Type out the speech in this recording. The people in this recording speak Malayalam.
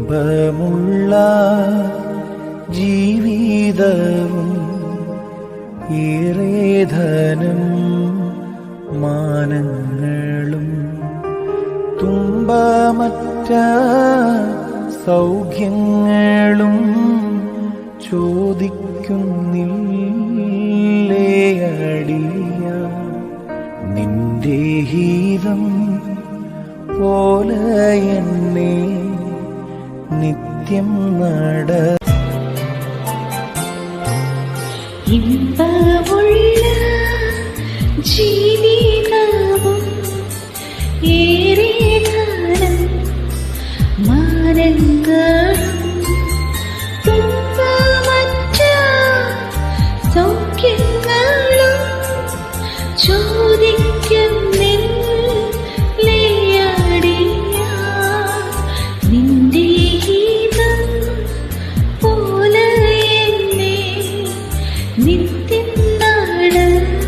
തുമ്പമുള്ള ജീവിതവും ഏറെ ധനം മാനങ്ങളും തുമ്പമറ്റ സൗഖ്യങ്ങളും ചോദിക്കുന്നില്ലേ അടിയ നിന്റെ ഹിതം പോലെ എന്നെ നിത്യം നട ഇമ്പമുള്ള ജീവിതവും ഏറെ ധനം മാനങ്ങളും തുമ്പമറ്റ സൗഖ്യങ്ങളും ചോദിക്കുന്നില്ലേ അടിയ നിന്റെ ഹിതം പോലെ എന്നെ നിത്യം നടത്തിയിടേണം.